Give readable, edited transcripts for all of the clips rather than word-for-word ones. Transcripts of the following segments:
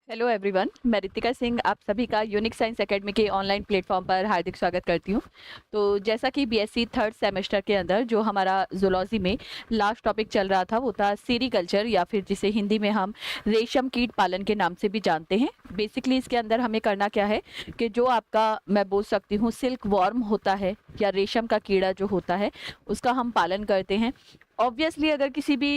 Hello everyone, मैं रितिका सिंह आप सभी का यूनिक साइंस एकेडमी के ऑनलाइन प्लेटफॉर्म पर हार्दिक स्वागत करती हूँ। तो जैसा कि बीएससी थर्ड सेमेस्टर के अंदर जो हमारा जूलॉजी में लास्ट टॉपिक चल रहा था वो था सेरीकल्चर, या फिर जिसे हिंदी में हम रेशम कीट पालन के नाम से भी जानते हैं। बेसिकली इसके अंदर हमें करना क्या है कि जो आपका, मैं बोल सकती हूँ, सिल्क वॉर्म होता है या रेशम का कीड़ा जो होता है उसका हम पालन करते हैं। ऑब्वियसली अगर किसी भी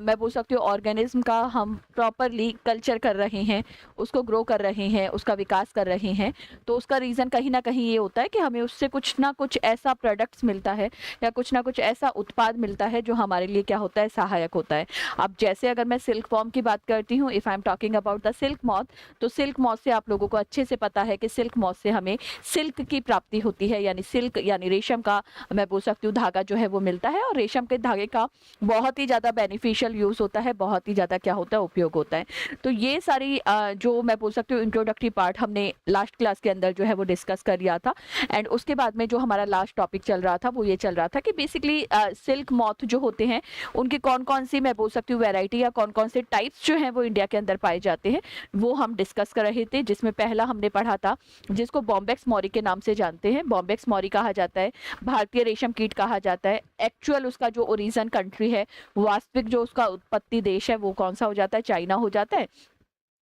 मैं बोल सकती हूँ ऑर्गेनिज्म का हम प्रॉपरली कल्चर कर रहे हैं, उसको ग्रो कर रहे हैं, उसका विकास कर रहे हैं, तो उसका रीज़न कहीं ना कहीं ये होता है कि हमें उससे कुछ ना कुछ ऐसा प्रोडक्ट्स मिलता है या कुछ ना कुछ ऐसा उत्पाद मिलता है जो हमारे लिए क्या होता है, सहायक होता है। अब जैसे अगर मैं सिल्क फॉर्म की बात करती हूँ, if I am talking about the silk moth, तो सिल्क मॉथ से आप लोगों को अच्छे से पता है कि सिल्क मॉथ से हमें सिल्क की प्राप्ति होती है, यानी सिल्क यानी रेशम का, मैं बोल सकती हूँ, धागा जो है वो मिलता है। और रेशम के धागे का बहुत ही ज़्यादा बेनिफिशियल यूज़ होता है, बहुत ही ज़्यादा क्या होता है, उपयोग होता है। तो ये सारी जो मैं बोल सकती हूँ इंट्रोडक्टरी पार्ट हमने लास्ट क्लास के अंदर जो है वो डिस्कस कर लिया था। एंड उसके बाद में जो हमारा लास्ट टॉपिक चल रहा था वो ये चल रहा था कि बेसिकली सिल्क मॉथ जो होते हैं उनकी कौन कौन सी, मैं बोल सकती हूँ, वैरायटी या कौन कौन से टाइप्स जो हैं वो इंडिया के अंदर पाए जाते हैं, वो हम डिस्कस कर रहे थे। जिसमें पहला हमने पढ़ा था जिसको बॉम्बेक्स मौरी के नाम से जानते हैं, बॉम्बेक्स मौरी कहा जाता है, भारतीय रेशम कीट कहा जाता है। एक्चुअल उसका जो ओरिजिन कंट्री है, वास्तविक जो उसका उत्पत्ति देश है, वो कौन सा हो जाता है, चाइना हो जाता है।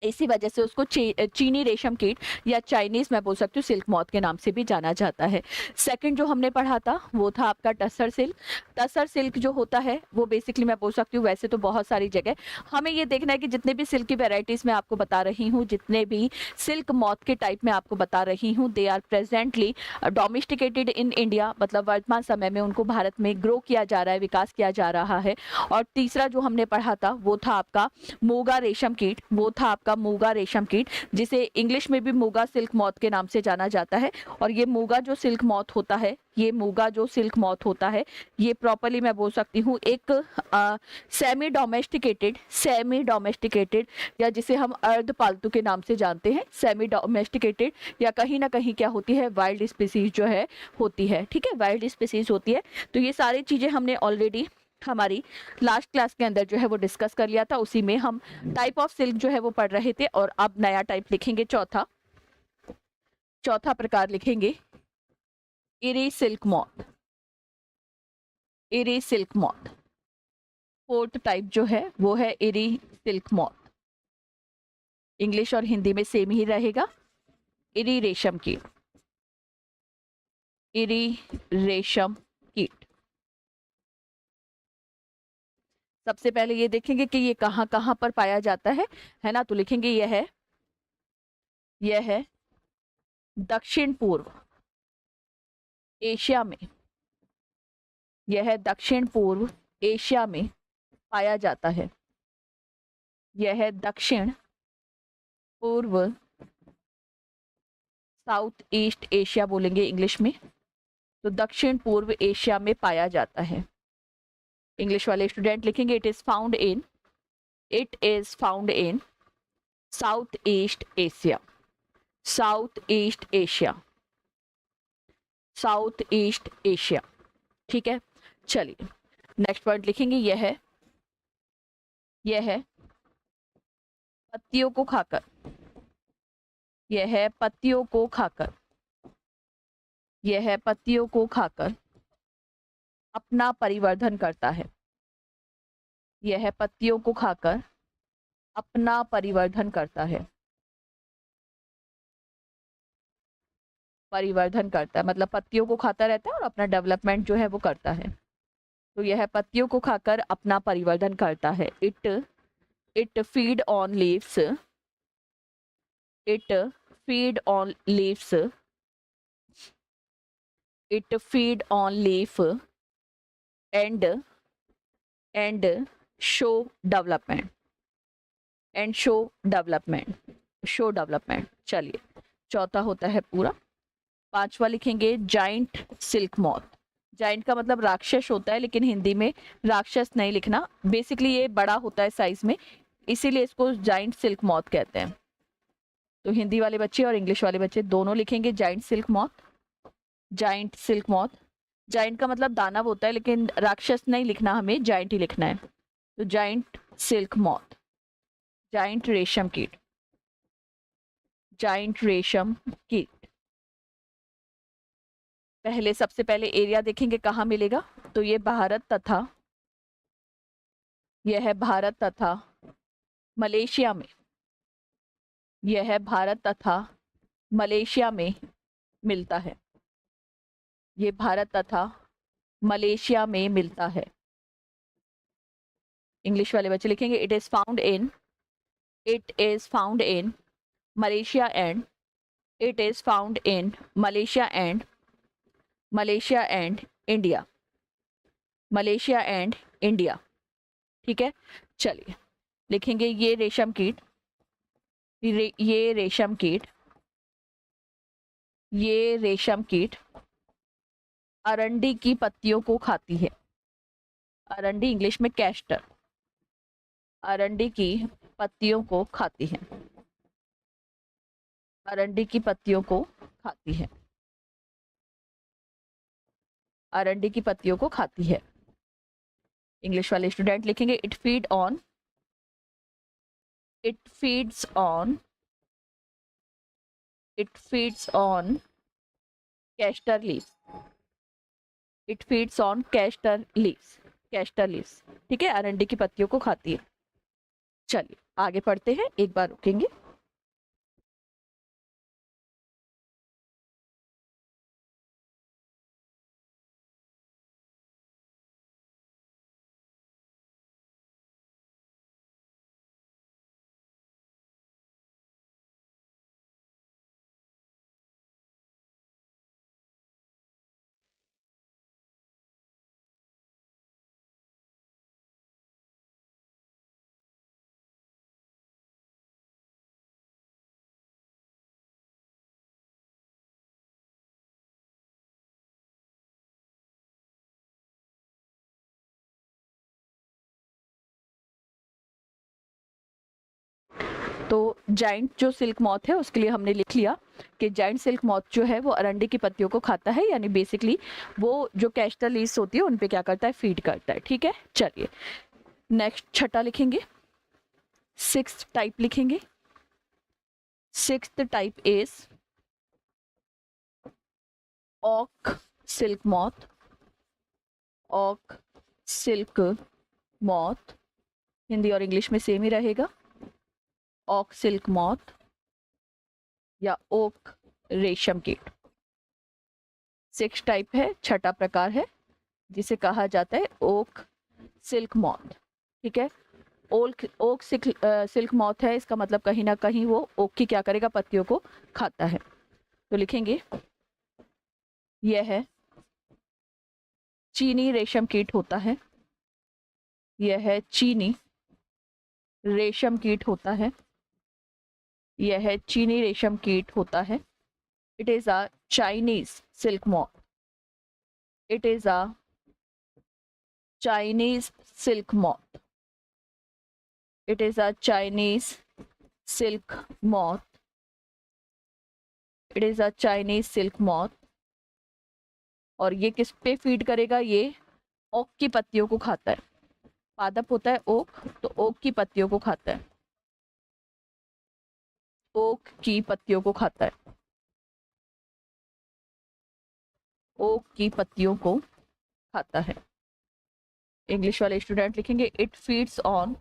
इसी वजह से उसको चीनी रेशम कीट या चाइनीज, मैं बोल सकती हूँ, सिल्क मॉथ के नाम से भी जाना जाता है। सेकंड जो हमने पढ़ा था वो था आपका टसर सिल्क। टसर सिल्क जो होता है वो बेसिकली मैं बोल सकती हूँ, वैसे तो बहुत सारी जगह हमें ये देखना है कि जितने भी सिल्क की वेराइटीज मैं आपको बता रही हूँ, जितने भी सिल्क मॉथ के टाइप में आपको बता रही हूँ, they are presently domesticated in India, मतलब वर्तमान समय में उनको भारत में ग्रो किया जा रहा है, विकास किया जा रहा है। और तीसरा जो हमने पढ़ा था वो था आपका मूगा रेशम कीट, वो था आपका मूगा रेशम कीट, जिसे इंग्लिश में भी मूगा सिल्क मॉथ के नाम से जाना जाता है। और ये मूगा जो सिल्क मॉथ होता है, ये मूगा जो सिल्क मॉथ होता है, ये प्रॉपरली मैं बोल सकती हूँ एक सेमी डोमेस्टिकेटेड या जिसे हम अर्ध पालतू के नाम से जानते हैं, सेमी डोमेस्टिकेटेड, या कहीं ना कहीं क्या होती है, वाइल्ड स्पीसीज जो है होती है। ठीक है, वाइल्ड स्पीसीज होती है। तो ये सारी चीजें हमने ऑलरेडी हमारी लास्ट क्लास के अंदर जो है वो डिस्कस कर लिया था। उसी में हम टाइप ऑफ सिल्क जो है वो पढ़ रहे थे। और अब नया टाइप लिखेंगे, चौथा चौथा प्रकार लिखेंगे, eri silk moth. Eri silk moth fourth type जो है वो है इरी सिल्क मॉथ। इंग्लिश और हिंदी में सेम ही रहेगा, इरी रेशम कीट, इरी रेशम कीट। सबसे पहले ये देखेंगे कि ये कहाँ कहाँ पर पाया जाता है ना। तो लिखेंगे यह है दक्षिण पूर्व एशिया में, यह दक्षिण पूर्व एशिया में पाया जाता है। यह दक्षिण पूर्व, साउथ ईस्ट एशिया बोलेंगे इंग्लिश में, तो दक्षिण पूर्व एशिया में पाया जाता है। इंग्लिश वाले स्टूडेंट लिखेंगे it is found in south east Asia, south east Asia, south east Asia. ठीक है, चलिए नेक्स्ट पॉइंट लिखेंगे, यह है पत्तियों को खाकर, यह है पत्तियों को खाकर, यह है पत्तियों को खाकर अपना परिवर्धन करता है। यह है पत्तियों को खाकर अपना परिवर्धन करता है। परिवर्धन करता है मतलब पत्तियों को खाता रहता है और अपना डेवलपमेंट जो है वो करता है। तो यह पत्तियों को खाकर अपना परिवर्धन करता है। It feed on leaves, it feed on leaves, it feed on leaf and show development, and show development, show development. चलिए चौथा होता है पूरा। पांचवा लिखेंगे जाइंट सिल्क मॉथ। जाइंट का मतलब राक्षस होता है, लेकिन हिंदी में राक्षस नहीं लिखना, बेसिकली ये बड़ा होता है साइज में, इसीलिए इसको जाइंट सिल्क मॉथ कहते हैं। तो हिंदी वाले बच्चे और इंग्लिश वाले बच्चे दोनों लिखेंगे giant silk moth, giant silk moth. Giant का मतलब दानव होता है, लेकिन राक्षस नहीं लिखना, हमें जाइंट ही लिखना है। तो जाइंट सिल्क मॉथ, जाइंट रेशम कीट। जाइंट रेशम कीट। पहले सबसे पहले एरिया देखेंगे कहाँ मिलेगा, तो ये भारत तथा मलेशिया में, यह भारत तथा मलेशिया में मिलता है, ये भारत तथा मलेशिया में मिलता है। इंग्लिश वाले बच्चे लिखेंगे it is found in Malaysia and it is found in Malaysia and India, Malaysia and India. ठीक है, चलिए लिखेंगे ये रेशम कीट, ये रेशम कीट अरंडी की पत्तियों को खाती है। अरंडी इंग्लिश में कैस्टर, अरंडी की पत्तियों को खाती है, अरंडी की पत्तियों को खाती है, अरंडी की पत्तियों को खाती है। इंग्लिश वाले स्टूडेंट लिखेंगे it feeds on castor leaves, it feeds on castor leaves. ठीक है, अरंडी की पत्तियों को खाती है। चलिए आगे पढ़ते हैं, एक बार रुकेंगे। तो जाइंट जो सिल्क मॉथ है उसके लिए हमने लिख लिया कि जाइंट सिल्क मॉथ जो है वो अरंडी की पत्तियों को खाता है, यानी बेसिकली वो जो कैस्टर लीव्स होती है उन पे क्या करता है, फीड करता है। ठीक है, चलिए नेक्स्ट छठा लिखेंगे, सिक्स्थ टाइप लिखेंगे। सिक्स्थ टाइप इज ऑक सिल्क मॉथ, ऑक सिल्क मॉथ, हिंदी और इंग्लिश में सेम ही रहेगा, ऑक सिल्क मॉथ या ओक रेशम कीट। सिक्स टाइप है, छठा प्रकार है जिसे कहा जाता है ओक सिल्क मॉथ। ठीक है, ओक सिल्क मॉथ है, इसका मतलब कहीं ना कहीं वो ओक की क्या करेगा, पत्तियों को खाता है। तो लिखेंगे यह है चीनी रेशम कीट होता है, यह है चीनी रेशम कीट होता है, यह है चीनी रेशम कीट होता है। It is a Chinese silk moth, it is a Chinese silk moth, it is a Chinese silk moth, it is a Chinese silk moth. और ये किस पे फीड करेगा, ये ओक की पत्तियों को खाता है। पादप होता है ओक, तो ओक की पत्तियों को खाता है, ओक की पत्तियों को खाता है, ओक की पत्तियों को खाता है। इंग्लिश वाले स्टूडेंट लिखेंगे it feeds on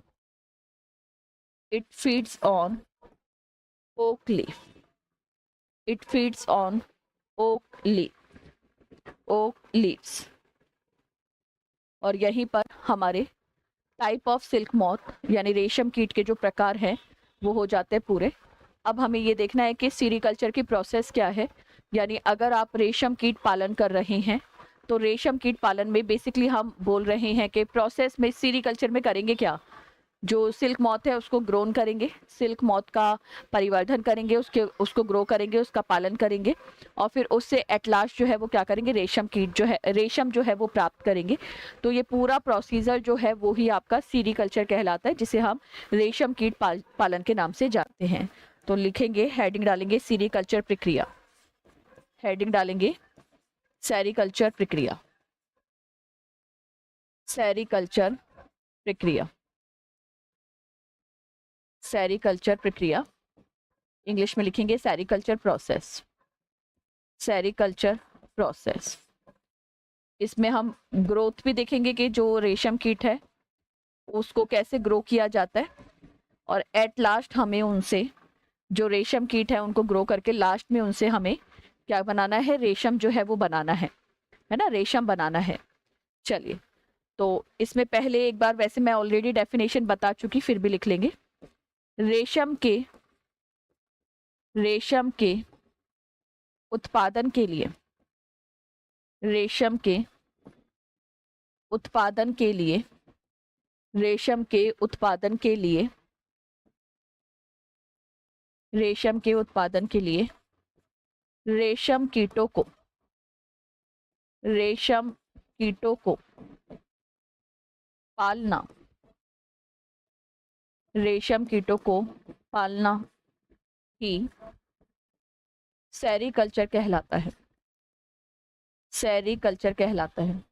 oak leaf, it feeds on oak leaves. और यहीं पर हमारे टाइप ऑफ सिल्क मॉथ यानी रेशम कीट के जो प्रकार हैं वो हो जाते हैं पूरे। अब हमें ये देखना है कि सीरीकल्चर की प्रोसेस क्या है, यानी अगर आप रेशम कीट पालन कर रहे हैं तो रेशम कीट पालन में बेसिकली हम बोल रहे हैं कि प्रोसेस में सीरीकल्चर में करेंगे क्या, जो सिल्क मॉथ है उसको ग्रोन करेंगे, सिल्क मॉथ का परिवर्धन करेंगे, उसको ग्रो करेंगे, उसका पालन करेंगे और फिर उससे एट लास्ट जो है वो क्या करेंगे, रेशम कीट जो है, रेशम जो है वो प्राप्त करेंगे। तो ये पूरा प्रोसीजर जो है वो ही आपका सीरीकल्चर कहलाता है, जिसे हम रेशम कीट पालन के नाम से जानते हैं। तो लिखेंगे, हेडिंग डालेंगे सीरीकल्चर प्रक्रिया, हेडिंग डालेंगे सेरीकल्चर प्रक्रिया, सेरीकल्चर प्रक्रिया, सेरीकल्चर प्रक्रिया। इंग्लिश में लिखेंगे सेरिकल्चर प्रोसेस, सेरिकल्चर प्रोसेस। इसमें हम ग्रोथ भी देखेंगे कि जो रेशम कीट है उसको कैसे ग्रो किया जाता है, और एट लास्ट हमें उनसे, जो रेशम कीट है उनको ग्रो करके लास्ट में उनसे हमें क्या बनाना है, रेशम जो है वो बनाना है ना, रेशम बनाना है। चलिए, तो इसमें पहले एक बार, वैसे मैं ऑलरेडी डेफिनेशन बता चुकी, फिर भी लिख लेंगे। रेशम के, रेशम के उत्पादन के लिए, रेशम के उत्पादन के लिए, रेशम के उत्पादन के लिए, रेशम के उत्पादन के लिए रेशम कीटों को, रेशम कीटों को पालना, रेशम कीटों को पालना ही सेरीकल्चर कहलाता है, सेरीकल्चर कहलाता है,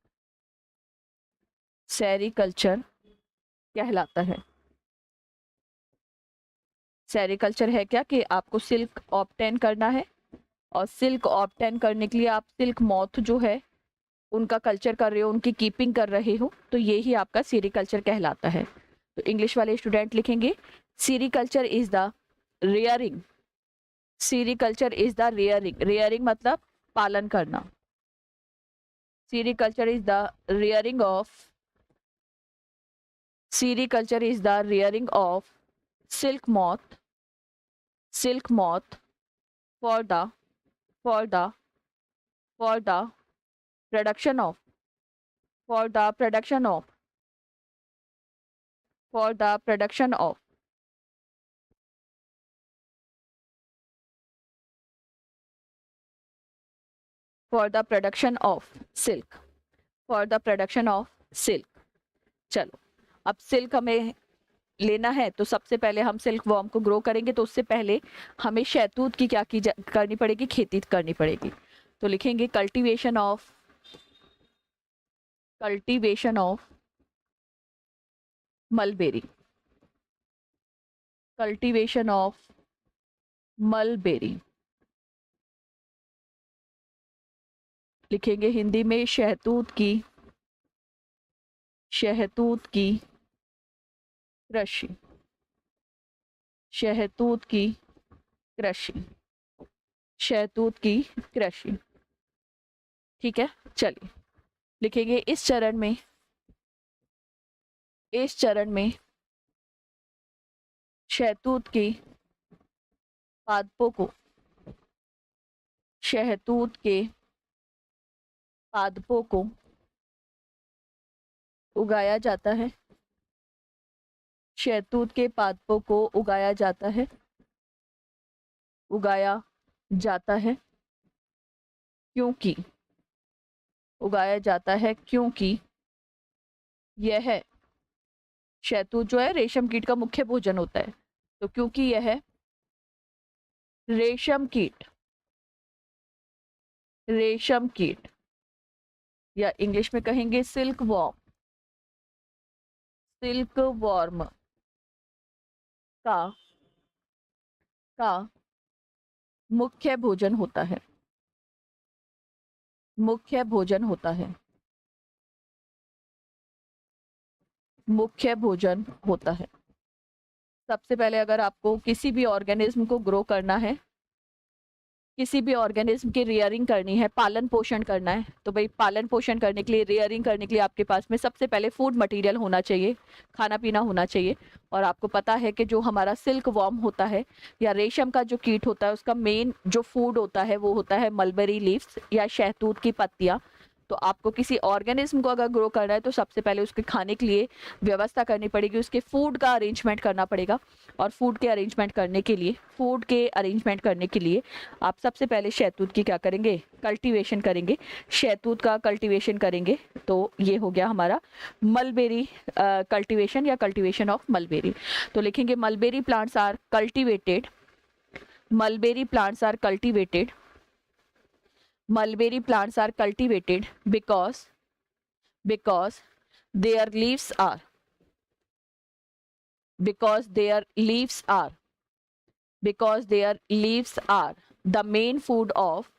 सेरीकल्चर कहलाता है। सेरीकल्चर है क्या कि आपको सिल्क ऑब्टेन करना है, और सिल्क ऑब्टेन करने के लिए आप सिल्क मॉथ जो है उनका कल्चर कर रहे हो, उनकी कीपिंग कर रहे हो, तो ये ही आपका सेरीकल्चर कहलाता है। तो इंग्लिश वाले स्टूडेंट लिखेंगे sericulture is the rearing, sericulture is the rearing, rearing मतलब पालन करना। Sericulture is the rearing of, sericulture is the rearing of silk moth, silk moth for the for the for the production of, for the production of, for the production of, for the production of silk, for the production of silk। चलो, अब silk हमें लेना है तो सबसे पहले हम silk worm को ग्रो करेंगे, तो उससे पहले हमें शहतूत की क्या करनी पड़ेगी, खेती करनी पड़ेगी। तो लिखेंगे cultivation of, cultivation of mulberry, cultivation of mulberry. लिखेंगे हिंदी में शहतूत की, शहतूत की कृषि, शहतूत की कृषि, शहतूत की कृषि। ठीक है, चलिए लिखेंगे इस चरण में, इस चरण में शहतूत के पादपों को, शहतूत के पादपों को उगाया जाता है, शहतूत के पादपों को उगाया जाता है, उगाया जाता है, क्योंकि, उगाया जाता है क्योंकि यह, शहतूत जो है रेशम कीट का मुख्य भोजन होता है, तो क्योंकि यह रेशम कीट, रेशम कीट, या इंग्लिश में कहेंगे सिल्क वॉर्म, सिल्क वॉर्म का का मुख्य भोजन होता है, मुख्य भोजन होता है, मुख्य भोजन होता है। सबसे पहले अगर आपको किसी भी ऑर्गेनिज्म को ग्रो करना है, किसी भी ऑर्गेनिज्म की रियरिंग करनी है, पालन पोषण करना है, तो भाई पालन पोषण करने के लिए, रियरिंग करने के लिए आपके पास में सबसे पहले फूड मटेरियल होना चाहिए, खाना पीना होना चाहिए। और आपको पता है कि जो हमारा सिल्क वॉर्म होता है या रेशम का जो कीट होता है, उसका मेन जो फूड होता है वो होता है मलबेरी लीव्स या शहतूत की पत्तियां। तो आपको किसी ऑर्गेनिज्म को अगर ग्रो करना है तो सबसे पहले उसके खाने के लिए व्यवस्था करनी पड़ेगी, उसके फूड का अरेंजमेंट करना पड़ेगा। और फूड के अरेंजमेंट करने के लिए, फूड के अरेंजमेंट करने के लिए आप सबसे पहले शहतूत की क्या करेंगे, कल्टीवेशन करेंगे, शहतूत का कल्टीवेशन करेंगे। तो ये हो गया हमारा मलबेरी कल्टीवेशन या कल्टीवेशन ऑफ मलबेरी। तो लिखेंगे mulberry plants are cultivated, mulberry plants are cultivated, mulberry plants are cultivated because their leaves are, because their leaves are because their leaves are the main food of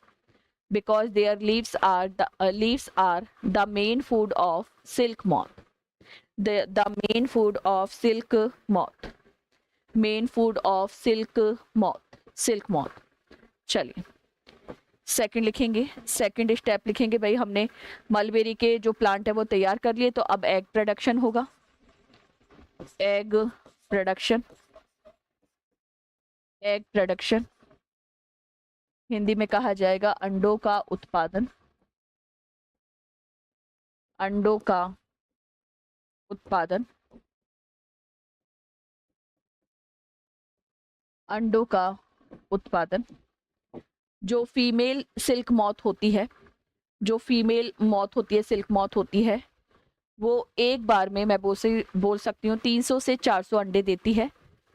because their leaves are the main food of silk moth. The main food of silk moth. Main food of silk moth. चलिए second लिखेंगे, second step लिखेंगे भाई, हमने mulberry के जो plant है वो तैयार कर लिए, तो अब एग प्रोडक्शन होगा। Egg production, egg production Hindi में कहा जाएगा अंडों का उत्पादन। अंडों का उत्पादन, अंडों का उत्पादन। जो फीमेल सिल्क मॉथ होती है, जो फीमेल मॉथ होती है, सिल्क मॉथ होती है, वो एक बार में मैं बोल सकती हूँ 300 से 400 अंडे देती है।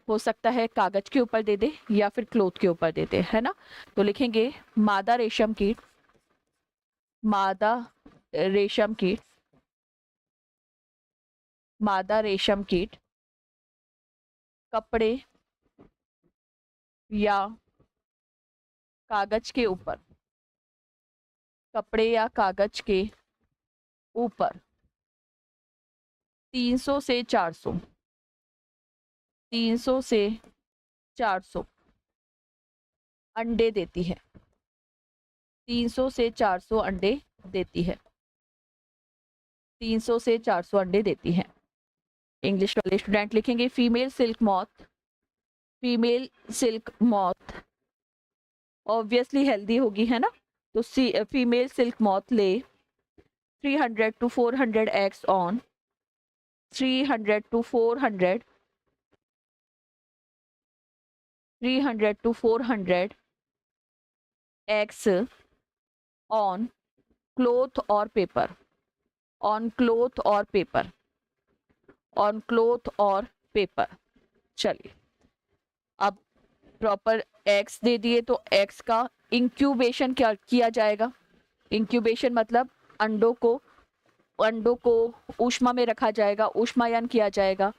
हो सकता है कागज के ऊपर दे दे या फिर क्लोथ के ऊपर दे दे, है ना। तो लिखेंगे मादा रेशम कीट, मादा रेशम कीट, मादा रेशम कीट कपड़े या कागज के ऊपर, कपड़े या कागज के ऊपर 300 से 400, 300 से 400 अंडे देती है, 300 से 400 अंडे देती है, 300 से 400 अंडे देती है। इंग्लिश वाले स्टूडेंट लिखेंगे female silk moth, female silk moth obviously healthy होगी, है ना। तो फीमेल सिल्क मॉथ ले 300 to 400 eggs on 300 to 400 300 to 400 eggs on cloth or paper, on cloth or paper, on cloth or paper। चलिए अब proper eggs दे दिए, तो eggs का इंक्यूबेशन क्या किया जाएगा। इंक्यूबेशन मतलब अंडों को ऊष्मा में रखा जाएगा, ऊष्मायन किया जाएगा।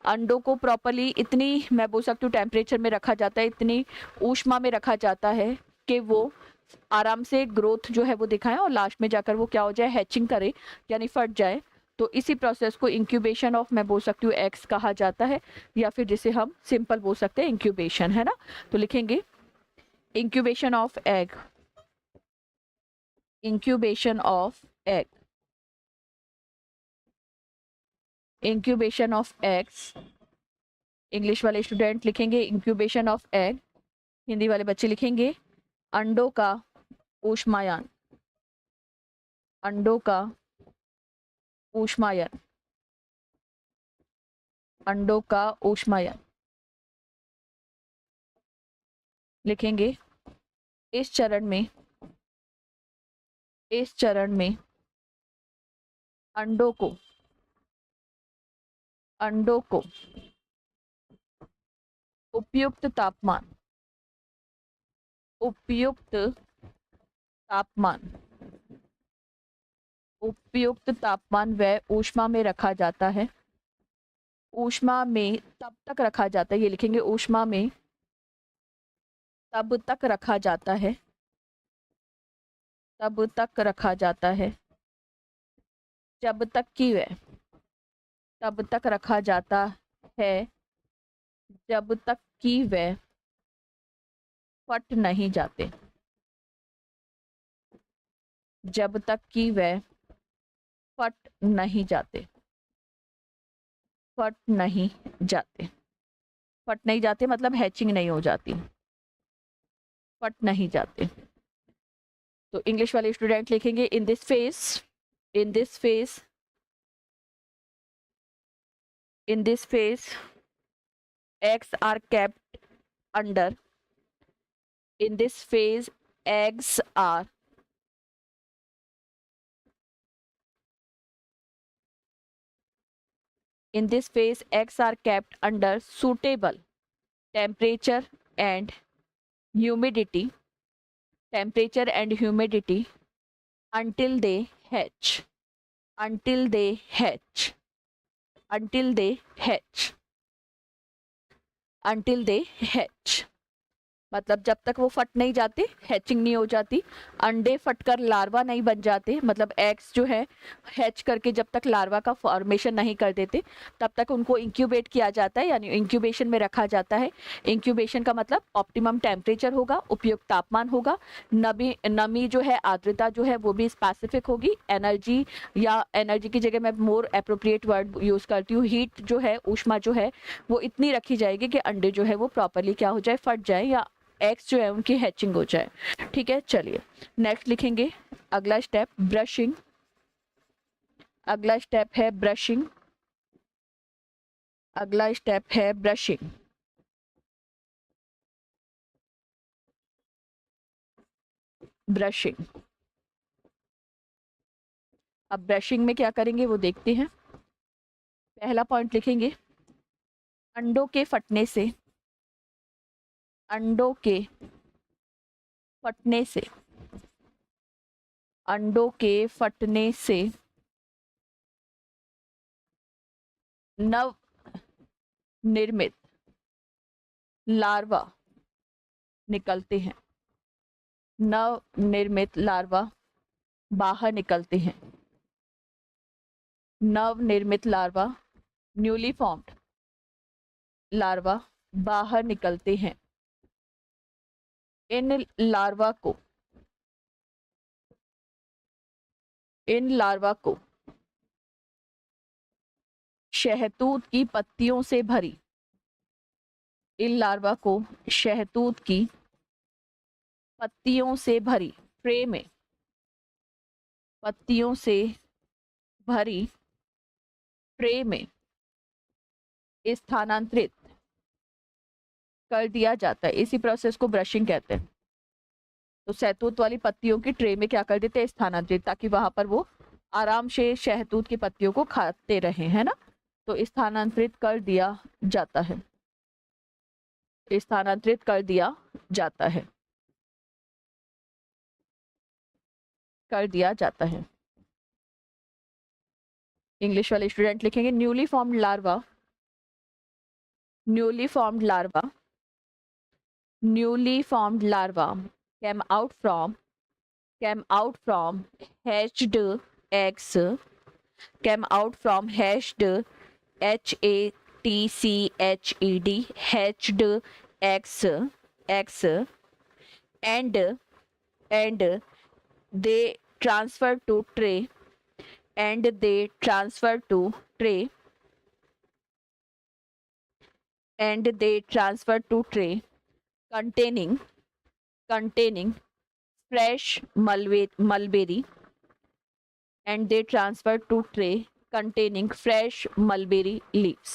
अंडों को प्रॉपरली इतनी, मैं बोल सकती हूँ टेम्परेचर में रखा जाता है, इतनी ऊष्मा में रखा जाता है कि वो आराम से ग्रोथ जो है वो दिखाएं और लास्ट में जाकर वो क्या हो जाए, हैचिंग करे यानी फट जाए। तो इसी प्रोसेस को इंक्यूबेशन ऑफ, मैं बोल सकती हूँ एग्स कहा जाता है, या फिर जिसे हम सिंपल बोल सकते हैं इंक्यूबेशन, है ना। तो लिखेंगे incubation of egg, incubation of egg, incubation of eggs. English वाले स्टूडेंट लिखेंगे इंक्यूबेशन ऑफ एग, हिंदी वाले बच्चे लिखेंगे अंडों का ऊष्मायन, अंडों का ऊष्मायन, अंडों का ऊष्मायन। लिखेंगे इस चरण में, इस चरण में अंडों को, अंडों को उपयुक्त तापमान, उपयुक्त तापमान, उपयुक्त तापमान व ऊष्मा में रखा जाता है। ऊष्मा में तब तक रखा जाता है, ये लिखेंगे ऊष्मा में तब तक रखा जाता है, तब तक रखा जाता है जब तक कि वह, तब तक रखा जाता है जब तक कि वह फट नहीं जाते, जब तक कि वह फट नहीं जाते, फट नहीं जाते, फट नहीं जाते मतलब हैचिंग नहीं हो जाती, फट नहीं जाते। तो इंग्लिश वाले स्टूडेंट लिखेंगे in this phase, in this phase, in this phase eggs are kept under, in this phase eggs are in this phase eggs are kept under suitable temperature and humidity, temperature and humidity until they hatch, until they hatch, until they hatch, until they hatch। मतलब जब तक वो फट नहीं जाते hatching नहीं हो जाती, अंडे फटकर लार्वा नहीं बन जाते, मतलब एग्स जो है हैच करके जब तक लार्वा का फॉर्मेशन नहीं कर देते तब तक उनको इंक्यूबेट किया जाता है, यानी इंक्यूबेशन में रखा जाता है। इंक्यूबेशन का मतलब ऑप्टिमम टेम्परेचर होगा, उपयुक्त तापमान होगा, नमी जो है, आर्द्रता जो है वो भी स्पेसिफिक होगी, एनर्जी या एनर्जी की जगह मैं मोर एप्रोप्रिएट वर्ड यूज करती हूँ, हीट जो है, ऊष्मा जो है वो इतनी रखी जाएगी कि अंडे जो है वो प्रॉपरली क्या हो जाए, फट जाए, या एग्स जो है उनकी हैचिंग हो जाए। ठीक है, चलिए नेक्स्ट लिखेंगे। अगला स्टेप ब्रशिंग, अगला स्टेप है ब्रशिंग, अगला स्टेप है ब्रशिंग। ब्रशिंग, अब ब्रशिंग में क्या करेंगे वो देखते हैं। पहला पॉइंट लिखेंगे, अंडों के फटने से, अंडों के फटने से, अंडों के फटने से नव निर्मित लार्वा निकलते हैं, नव निर्मित लार्वा बाहर निकलते हैं, नव निर्मित लार्वा, न्यूली फॉर्म्ड लार्वा बाहर निकलते हैं। इन लार्वा को, इन लार्वा को शहतूत की पत्तियों से भरी, इन लार्वा को शहतूत की पत्तियों से भरी ट्रे में, पत्तियों से भरी ट्रे में स्थानांतरित कर दिया जाता है। इसी प्रोसेस को ब्रशिंग कहते हैं। तो शहतूत वाली पत्तियों की ट्रे में क्या कर देते हैं, स्थानांतरित, ताकि वहां पर वो आराम से शहतूत की पत्तियों को खाते रहे, है ना। तो स्थानांतरित कर दिया जाता है, स्थानांतरित कर दिया जाता है, कर दिया जाता है। इंग्लिश वाले स्टूडेंट लिखेंगे newly formed larva, newly formed larva, newly formed larva came out from, came out from hatched eggs, came out from hatched, hatched, hatched eggs, eggs, and they transfer to tray, and they transfer to tray, and they transfer to tray containing, containing fresh mulberry, and they transfer to tray containing fresh mulberry leaves.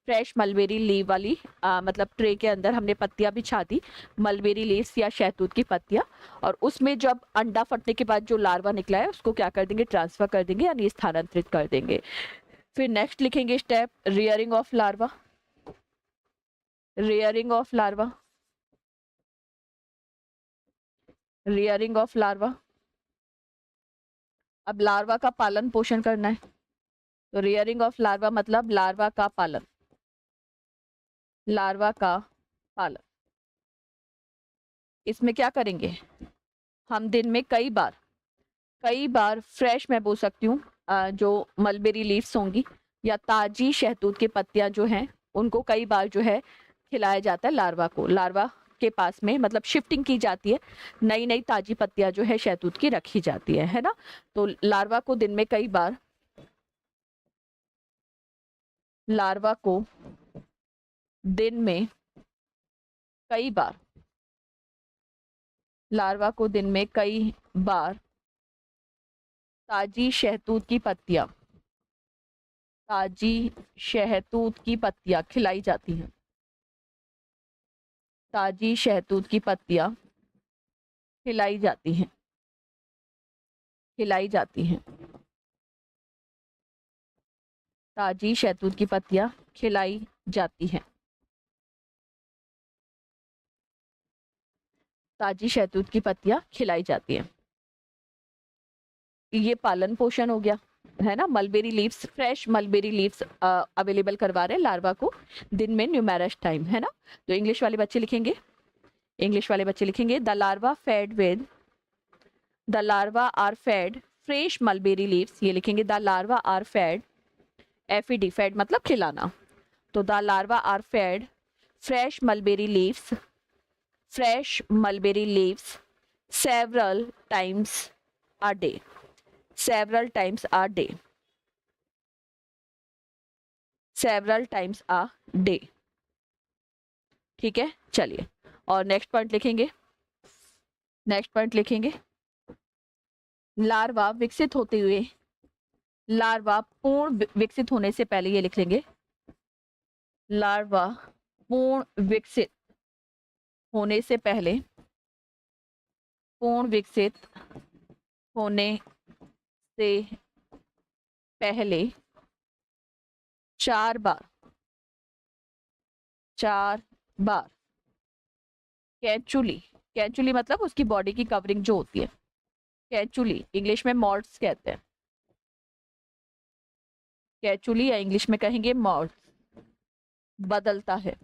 Fresh mulberry leave वाली मतलब tray के अंदर हमने पत्तियां बिछा दी, mulberry leaves या शहतूत की पत्तियां, और उसमें जब अंडा फटने के बाद जो लार्वा निकला है उसको क्या कर देंगे, ट्रांसफर कर देंगे, यानी स्थानांतरित कर देंगे। फिर नेक्स्ट लिखेंगे step rearing of larva, rearing of larva, rearing of larva. अब लार्वा का पालन पोषण करना है, तो रियरिंग ऑफ लार्वा मतलब लार्वा का पालन, लार्वा का पालन। इसमें क्या करेंगे, हम दिन में कई बार फ्रेश, मैं बोल सकती हूँ जो मलबेरी लीव्स होंगी या ताजी शहतूत की पत्तियां जो हैं उनको कई बार जो है खिलाया जाता है लार्वा को। लार्वा के पास में मतलब शिफ्टिंग की जाती है, नई नई ताजी पत्तियां जो है शहतूत की रखी जाती है ना। तो लार्वा को दिन में कई बार, लार्वा को दिन में कई बार, लार्वा को दिन में कई बार ताजी शहतूत की पत्तियां, ताजी शहतूत की पत्तियां खिलाई जाती हैं, ताजी शहतूत की पत्तियां खिलाई जाती हैं, खिलाई जाती हैं, ताजी शहतूत की पत्तियां खिलाई जाती हैं, ताजी शहतूत की पत्तियां खिलाई जाती हैं। ये पालन पोषण हो गया, है ना। Mulberry leaves, fresh mulberry leaves available करवा रहे हैं लार्वा को दिन में न्यूमेरस टाइम, है ना। तो इंग्लिश वाले बच्चे लिखेंगे इंग्लिश वाले बच्चे लिखेंगे the larva fed with, the larva are fed fresh mulberry leaves, ये लिखेंगे the larva are fed, FED fed मतलब खिलाना, तो the larva are fed fresh mulberry leaves, fresh mulberry leaves several times a day, several times a day, several times a day। ठीक है, चलिए और next point लिखेंगे, नेक्स्ट पॉइंट लिखेंगे larva विकसित होते हुए, लार्वा पूर्ण विकसित होने से पहले, ये लिख लेंगे लार्वा पूर्ण विकसित होने से पहले, पूर्ण विकसित होने से पहले 4 बार, 4 बार कैचुली, कैचुली मतलब उसकी बॉडी की कवरिंग जो होती है, कैचुली इंग्लिश में मॉल्ट्स कहते हैं, कैचुली या इंग्लिश में कहेंगे मॉल्ट्स, बदलता है,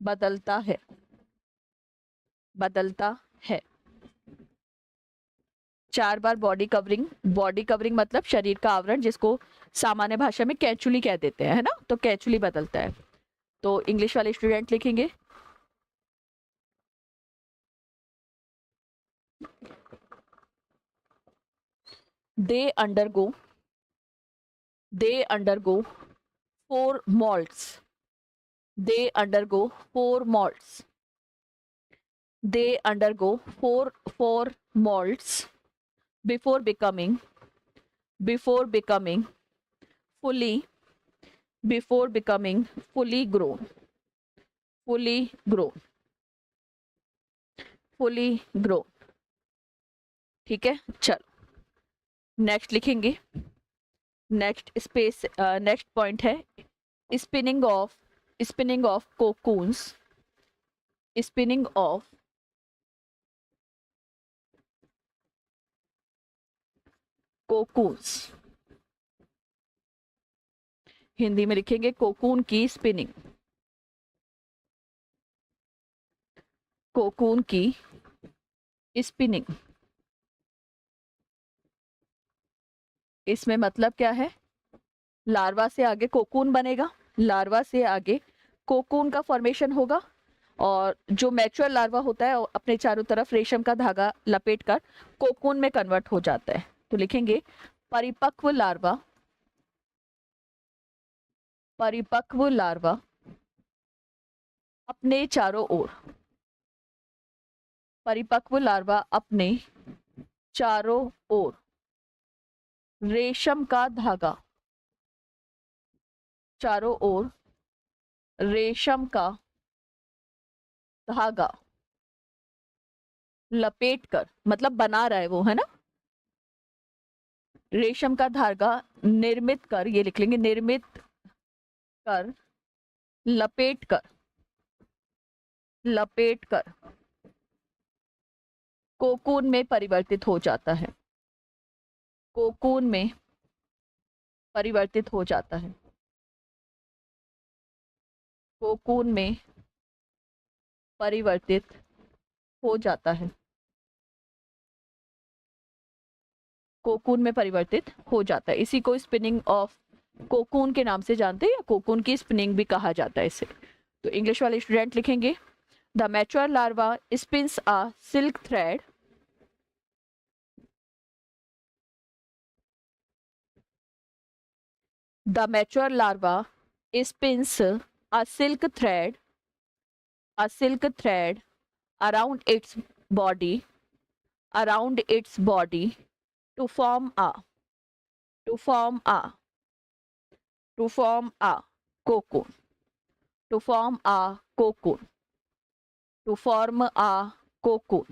बदलता है, बदलता है 4 बार बॉडी कवरिंग, बॉडी कवरिंग मतलब शरीर का आवरण, जिसको सामान्य भाषा में कैचुली कह देते हैं, है ना, तो कैचुली बदलता है। तो इंग्लिश वाले स्टूडेंट लिखेंगे they undergo, they undergo 4 molts, they undergo 4 molts, they undergo 4 molts before becoming, before becoming fully, before becoming fully grown, fully grown, fully grown। ठीक है, चलो नेक्स्ट लिखेंगे, नेक्स्ट स्पेस, नेक्स्ट पॉइंट है spinning of, spinning of cocoons, spinning of cocoons, Hindi में लिखेंगे cocoon की spinning, cocoon की spinning. इसमें मतलब क्या है, लार्वा से आगे कोकून बनेगा, लार्वा से आगे कोकून का फॉर्मेशन होगा, और जो मैच्योर लार्वा होता है अपने चारों तरफ रेशम का धागा लपेटकर कोकून में कन्वर्ट हो जाता है। तो लिखेंगे परिपक्व लार्वा, परिपक्व लार्वा अपने चारों ओर, परिपक्व लार्वा अपने चारों ओर रेशम का धागा, चारों ओर रेशम का धागा लपेट कर, मतलब बना रहा है वो, है ना, रेशम का धागा निर्मित कर, ये लिख लेंगे निर्मित कर, लपेट कर, लपेट कर कोकून में परिवर्तित हो जाता है, कोकून में परिवर्तित हो जाता है, कोकून में परिवर्तित हो जाता है, कोकून में परिवर्तित हो जाता है। इसी को स्पिनिंग ऑफ कोकून के नाम से जानते हैं, या कोकून की स्पिनिंग भी कहा जाता है इसे। तो इंग्लिश वाले स्टूडेंट लिखेंगे the mature larva spins a silk thread, the mature larva spins a silk thread, a silk thread around its body, around its body to form a, to form a, to form a cocoon, to form a cocoon, to form a cocoon,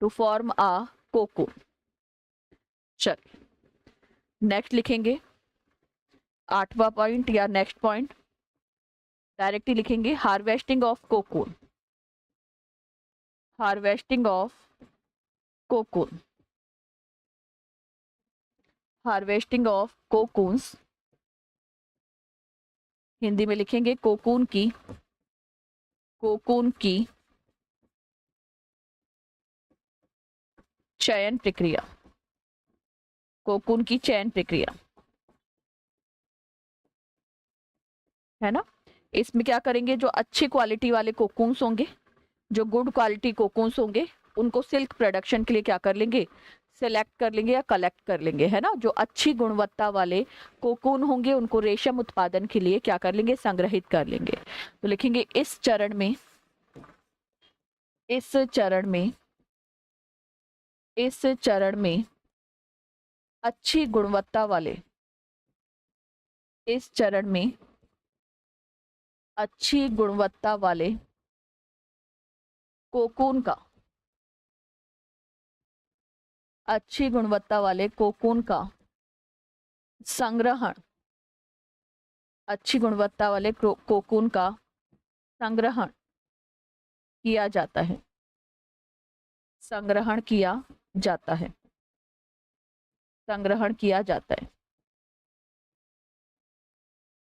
to form a cocoon। चलिए next लिखेंगे 8वां point या next point, directly लिखेंगे harvesting of cocoon, harvesting of cocoon, harvesting of cocoons, Hindi में लिखेंगे cocoon की cocoon की चयन प्रक्रिया, कोकून की चयन प्रक्रिया, है ना। इसमें क्या करेंगे, जो अच्छी क्वालिटी वाले कोकून्स होंगे, जो गुड क्वालिटी कोकून्स होंगे, उनको सिल्क प्रोडक्शन के लिए क्या कर लेंगे, सिलेक्ट कर लेंगे या कलेक्ट कर लेंगे, है ना। जो अच्छी गुणवत्ता वाले कोकून होंगे उनको रेशम उत्पादन के लिए क्या कर लेंगे, संग्रहित कर लेंगे। तो लिखेंगे इस चरण में, इस चरण में, इस चरण में अच्छी गुणवत्ता वाले, इस चरण में अच्छी गुणवत्ता वाले कोकून का, अच्छी गुणवत्ता वाले कोकून का संग्रहण, अच्छी गुणवत्ता वाले कोकून का संग्रहण किया जाता है, संग्रहण किया जाता है, संग्रहण किया जाता है।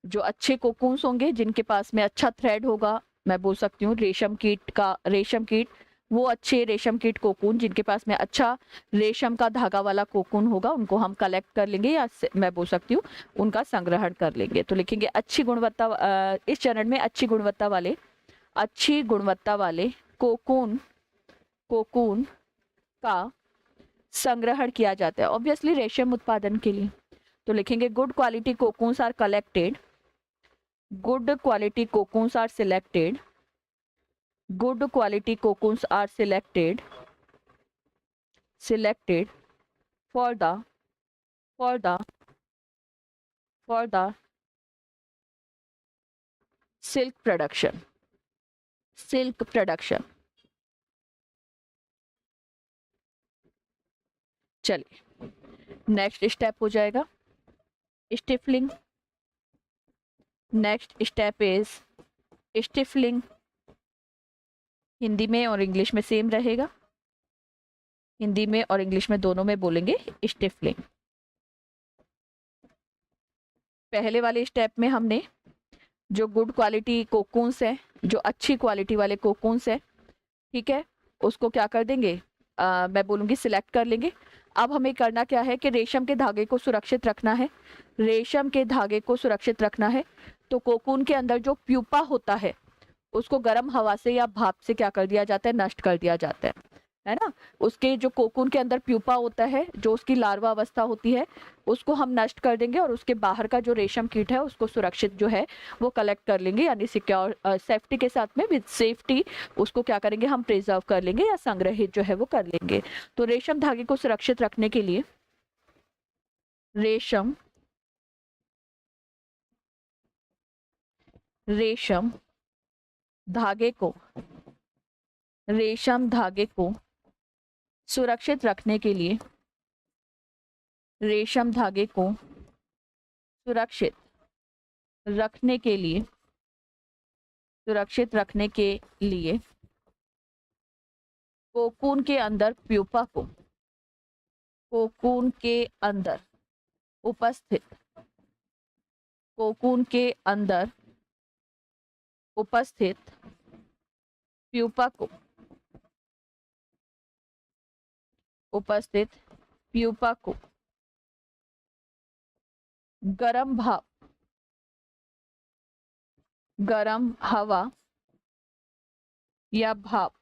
जो अच्छे कोकून्स होंगे, जिनके पास में अच्छा थ्रेड होगा, मैं बोल सकती हूँ रेशम कीट का, रेशम कीट, वो अच्छे रेशम कीट कोकून जिनके पास में अच्छा रेशम का धागा वाला कोकून होगा, उनको हम कलेक्ट कर लेंगे या मैं बोल सकती हूँ उनका संग्रहण कर लेंगे। तो लिखेंगे अच्छी गुणवत्ता, इस चरण में अच्छी गुणवत्ता वाले, अच्छी गुणवत्ता वाले कोकून, कोकून का संग्रहण किया जाता है, ऑब्वियसली रेशम उत्पादन के लिए। तो लिखेंगे good quality cocoons are collected, good quality cocoons are selected, good quality cocoons are selected, selected for the, for the, for the silk production, silk production। चलिए नेक्स्ट स्टेप हो जाएगा stifling. Next step is stifling. Hindi में और English में same रहेगा, हिंदी में और English में दोनों में बोलेंगे स्टिफलिंग। पहले वाले स्टेप में हमने जो गुड क्वालिटी कोकून्स है, जो अच्छी क्वालिटी वाले कोकून्स है, ठीक है, उसको क्या कर देंगे, मैं बोलूँगी सिलेक्ट कर लेंगे। अब हमें करना क्या है कि रेशम के धागे को सुरक्षित रखना है, रेशम के धागे को सुरक्षित रखना है। तो कोकून के अंदर जो प्यूपा होता है उसको गर्म हवा से या भाप से क्या कर दिया जाता है, नष्ट कर दिया जाता है ना। उसके जो कोकून के अंदर प्यूपा होता है, जो उसकी लार्वा अवस्था होती है, उसको हम नष्ट कर देंगे और उसके बाहर का जो रेशम कीट है उसको सुरक्षित जो है वो कलेक्ट कर लेंगे, यानी सिक्योर सेफ्टी के साथ में, विद सेफ्टी उसको क्या करेंगे, हम प्रिजर्व कर लेंगे या संग्रहित जो है वो कर लेंगे। तो रेशम धागे को सुरक्षित रखने के लिए, रेशम, रेशम धागे को, रेशम धागे को सुरक्षित रखने के लिए, रेशम धागे को सुरक्षित रखने के लिए, सुरक्षित रखने के लिए कोकून के अंदर प्यूपा को, कोकून के अंदर उपस्थित, कोकून के अंदर उपस्थित प्यूपा को, उपस्थित प्यूपा को गरम भाप, गरम हवा या भाप,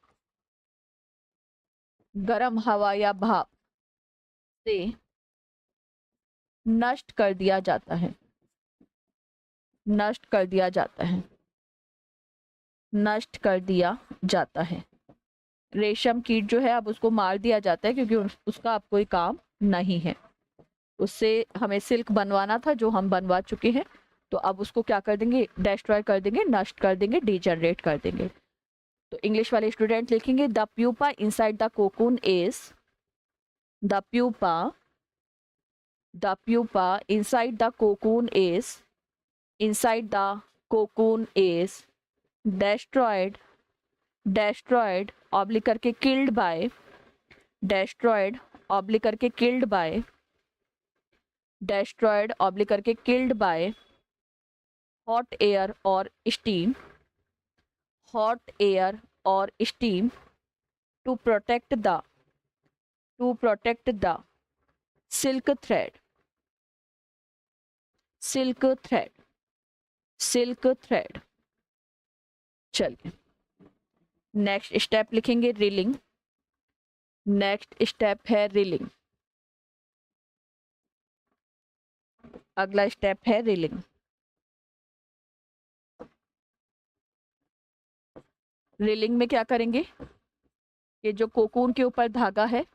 गरम हवा या भाप से नष्ट कर दिया जाता है, नष्ट कर दिया जाता है, नष्ट कर दिया जाता है। रेशम कीट जो है अब उसको मार दिया जाता है क्योंकि उसका अब कोई काम नहीं है। उससे हमें सिल्क बनवाना था जो हम बनवा चुके हैं, तो अब उसको क्या कर देंगे, डिस्ट्रॉय कर देंगे, नष्ट कर देंगे, डीजनरेट कर देंगे। तो इंग्लिश वाले स्टूडेंट लिखेंगे the pupa inside the cocoon is, the pupa, the pupa inside the cocoon is, inside the cocoon is destroyed, destroyed oblique करके killed by, destroyed ऑब्लिक करके killed by, destroyed ऑब्लिक करके killed by hot air और steam, hot air or steam to protect the silk thread, silk thread, silk thread। चलिए next step लिखेंगे railing. Next step है railing. अगला step है railing. Railing में क्या करेंगे, ये जो कोकून के ऊपर धागा है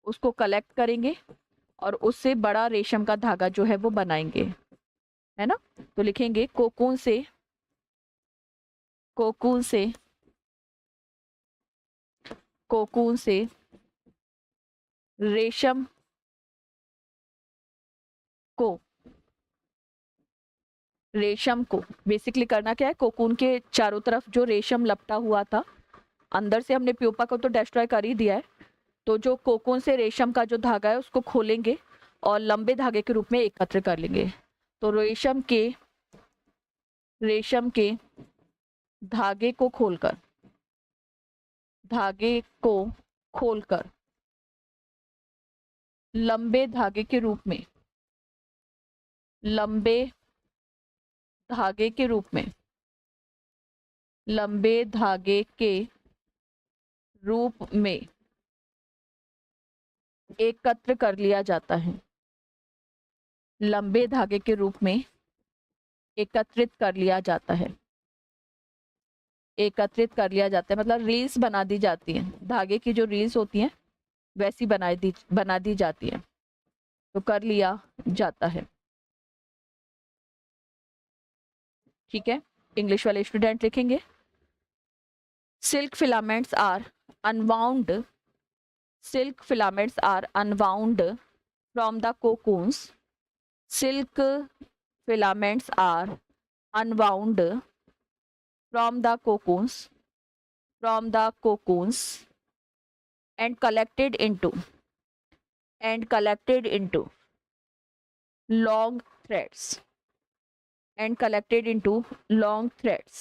उसको कलेक्ट करेंगे और उससे बड़ा रेशम का धागा जो है वो बनाएंगे, है ना। तो लिखेंगे कोकून से, कोकून से, कोकून से रेशम को, रेशम को बेसिकली करना क्या है, कोकून के चारों तरफ जो रेशम लपटा हुआ था, अंदर से हमने प्यूपा को तो डिस्ट्रॉय कर ही दिया है, तो जो कोकून से रेशम का जो धागा है उसको खोलेंगे और लंबे धागे के रूप में एकत्र कर लेंगे। तो रेशम के धागे को खोलकर, धागे को खोलकर लंबे धागे के रूप में, लंबे धागे के रूप में, लंबे धागे के रूप में एकत्र कर लिया जाता है, लंबे धागे के रूप में एकत्रित कर लिया जाता है, एकत्रित कर लिया जाता है मतलब रील्स बना दी जाती हैं, धागे की जो रील्स होती हैं वैसी बना दी जाती है, तो कर लिया जाता है। ठीक है, इंग्लिश वाले स्टूडेंट लिखेंगे silk filaments are unwound, silk filaments are unwound from the cocoons, silk filaments are unwound from the cocoons, and collected into long threads, and collected into long threads,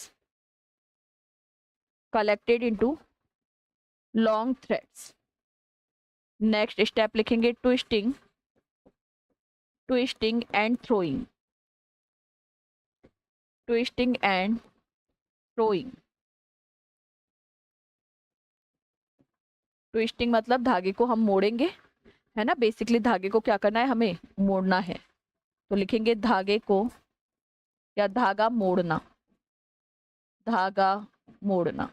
collected into long threads। Next step लिखेंगे twisting, twisting and throwing, twisting and throwing. Twisting मतलब धागे को हम मोड़ेंगे, है ना, basically धागे को क्या करना है, हमें मोड़ना है, तो लिखेंगे धागे को या धागा मोड़ना, धागा मोड़ना।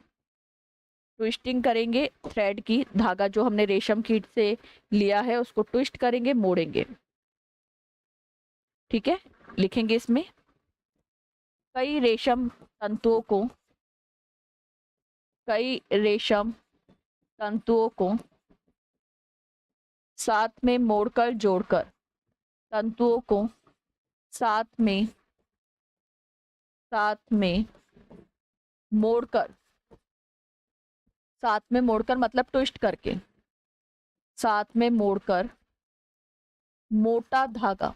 ट्विस्टिंग करेंगे थ्रेड की, धागा जो हमने रेशम कीट से लिया है उसको ट्विस्ट करेंगे, मोड़ेंगे। ठीक है, लिखेंगे इसमें कई रेशम तंतुओं को, कई रेशम तंतुओं को साथ में मोड़कर जोड़कर, तंतुओं को साथ में मोड़कर, साथ में मोड़कर मतलब ट्विस्ट करके, साथ में मोड़कर मोटा धागा,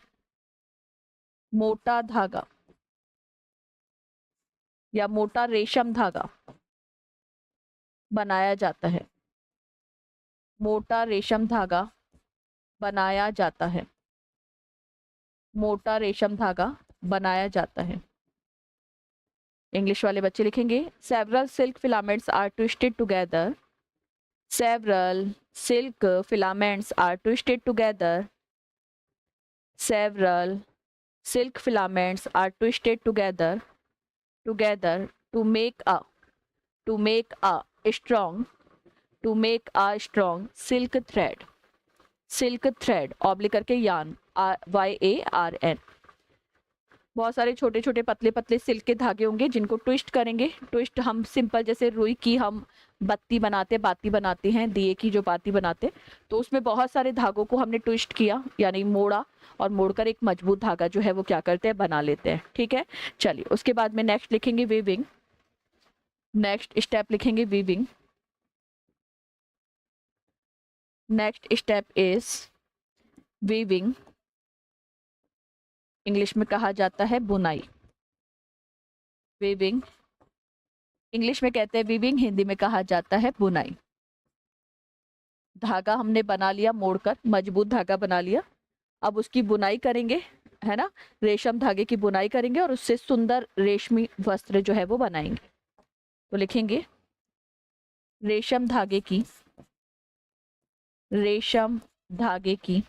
मोटा धागा या मोटा रेशम धागा बनाया जाता है, मोटा रेशम धागा बनाया जाता है, मोटा रेशम धागा बनाया जाता है। इंग्लिश वाले बच्चे लिखेंगे several silk filaments are twisted together, several silk filaments are twisted together, several silk filaments are twisted together to make a strong silk thread oblique करके यार्न, YARN। बहुत सारे छोटे छोटे पतले पतले सिल्क के धागे होंगे जिनको ट्विस्ट करेंगे। ट्विस्ट हम सिंपल जैसे रुई की हम बत्ती बनाते, बाती बनाते हैं, दिए की जो बाती बनाते, तो उसमें बहुत सारे धागों को हमने ट्विस्ट किया यानी मोड़ा, और मोड़कर एक मजबूत धागा जो है वो क्या करते हैं, बना लेते हैं। ठीक है, चलिए उसके बाद में नेक्स्ट लिखेंगे वीविंग। नेक्स्ट स्टेप लिखेंगे weaving. Next step is weaving, English में कहा जाता है बुनाई। वीविंग इंग्लिश में कहते हैं वीविंग, हिंदी में कहा जाता है बुनाई। धागा हमने बना लिया, मोड़कर मजबूत धागा बना लिया, अब उसकी बुनाई करेंगे, है ना, रेशम धागे की बुनाई करेंगे और उससे सुंदर रेशमी वस्त्र जो है वो बनाएंगे। तो लिखेंगे रेशम धागे की, रेशम धागे की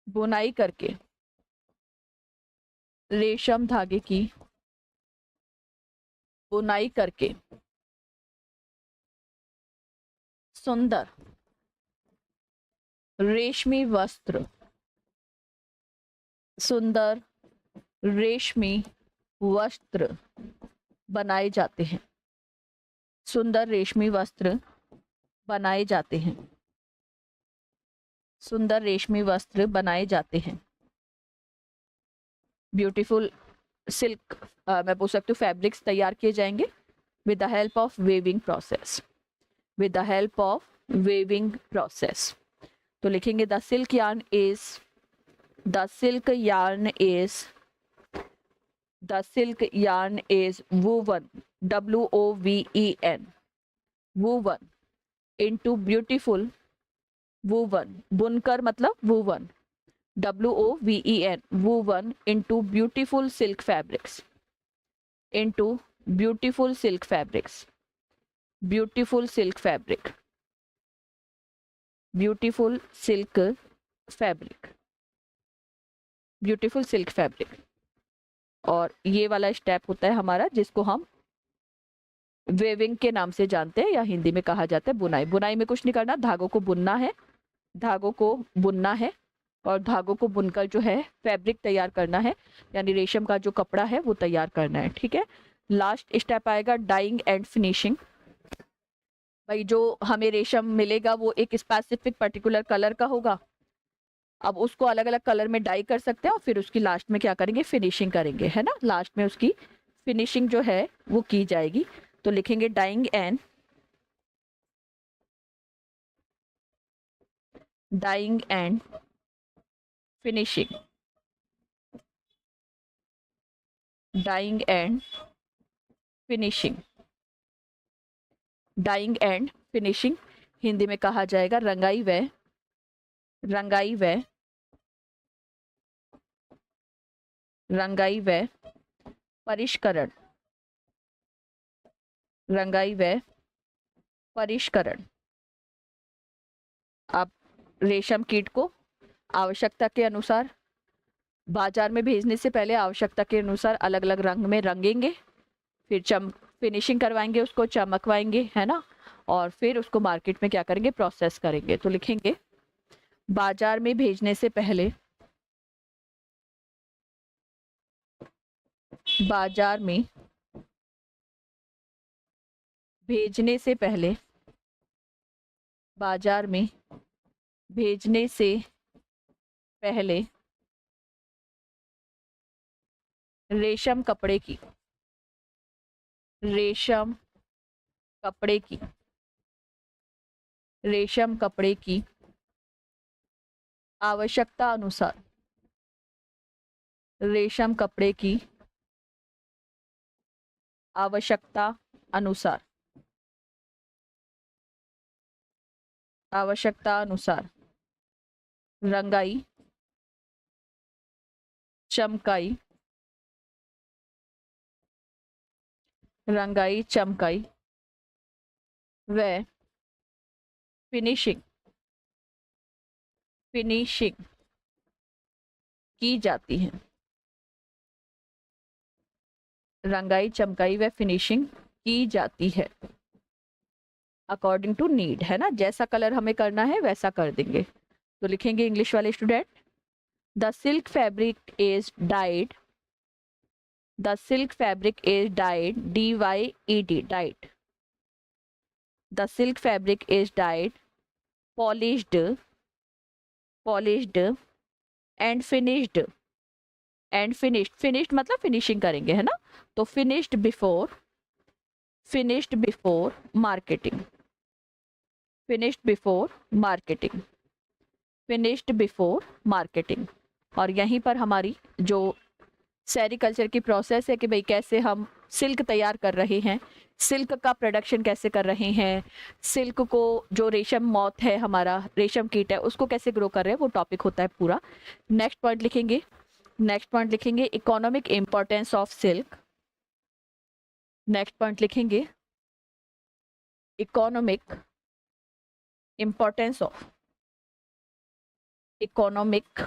बुनाई करके, रेशम धागे की बुनाई करके सुंदर रेशमी वस्त्र, सुंदर रेशमी वस्त्र बनाए जाते हैं, सुंदर रेशमी वस्त्र बनाए जाते हैं, सुंदर रेशमी वस्त्र बनाए जाते हैं। ब्यूटीफुल सिल्क मैं पूछ सकती हूँ फैब्रिक्स तैयार किए जाएंगे with the help of weaving process, with the help of weaving process. तो लिखेंगे the silk yarn is, the silk yarn is, the silk yarn is woven, WOVEN, woven into beautiful, woven बुनकर मतलब woven, WOVEN, woven into beautiful silk fabrics, into beautiful silk fabrics, beautiful silk fabric, beautiful silk fabric, beautiful silk fabric। और ये वाला step होता है हमारा जिसको हम वेविंग के नाम से जानते हैं, या हिंदी में कहा जाता है बुनाई। बुनाई में कुछ नहीं करना, धागों को बुनना है, धागों को बुनना है और धागों को बुनकर जो है फैब्रिक तैयार करना है, यानी रेशम का जो कपड़ा है वो तैयार करना है। ठीक है, लास्ट स्टेप आएगा डाइंग एंड फिनिशिंग। भाई जो हमें रेशम मिलेगा वो एक स्पेसिफिक पर्टिकुलर कलर का होगा, अब उसको अलग अलग कलर में डाई कर सकते हैं और फिर उसकी लास्ट में क्या करेंगे, फिनिशिंग करेंगे, है ना, लास्ट में उसकी फिनिशिंग जो है वो की जाएगी। तो लिखेंगे dyeing and, dyeing and finishing, dyeing and finishing, dyeing and finishing Hindi में कहा जाएगा रंगाई व, रंगाई व, रंगाई व परिष्करण, रंगाई व परिष्करण। आप रेशम कीट को आवश्यकता के अनुसार बाजार में भेजने से पहले आवश्यकता के अनुसार अलग अलग रंग में रंगेंगे, फिर फिनिशिंग करवाएंगे, उसको चमकवाएंगे, है ना, और फिर उसको मार्केट में क्या करेंगे, प्रोसेस करेंगे। तो लिखेंगे बाजार में भेजने से पहले, बाजार में भेजने से पहले, बाजार में भेजने से पहले रेशम कपड़े की, रेशम कपड़े की, रेशम कपड़े की आवश्यकता अनुसार, रेशम कपड़े की आवश्यकता अनुसार, आवश्यकता अनुसार रंगाई, चमकाई, रंगाई चमकाई व फिनिशिंग, फिनिशिंग की जाती है, रंगाई चमकाई व फिनिशिंग की जाती है अकॉर्डिंग टू नीड, है ना, जैसा कलर हमें करना है वैसा कर देंगे। तो लिखेंगे इंग्लिश वाले student, the silk fabric is died, the silk fabric is died, DYED, died, the silk fabric is died, polished, polished and finished, and finished, finished मतलब फिनिशिंग करेंगे, है ना, तो finished before, finished before marketing, finished before marketing, finished before marketing. और यहीं पर हमारी जो सेरिकल्चर की प्रोसेस है कि भाई कैसे हम सिल्क तैयार कर रहे हैं, सिल्क का प्रोडक्शन कैसे कर रहे हैं, सिल्क को जो रेशम मॉथ है, हमारा रेशम कीट है, उसको कैसे ग्रो कर रहे हैं, वो टॉपिक होता है पूरा। नेक्स्ट पॉइंट लिखेंगे, नेक्स्ट पॉइंट लिखेंगे economic importance of silk. Next point लिखेंगे economic importance of, economic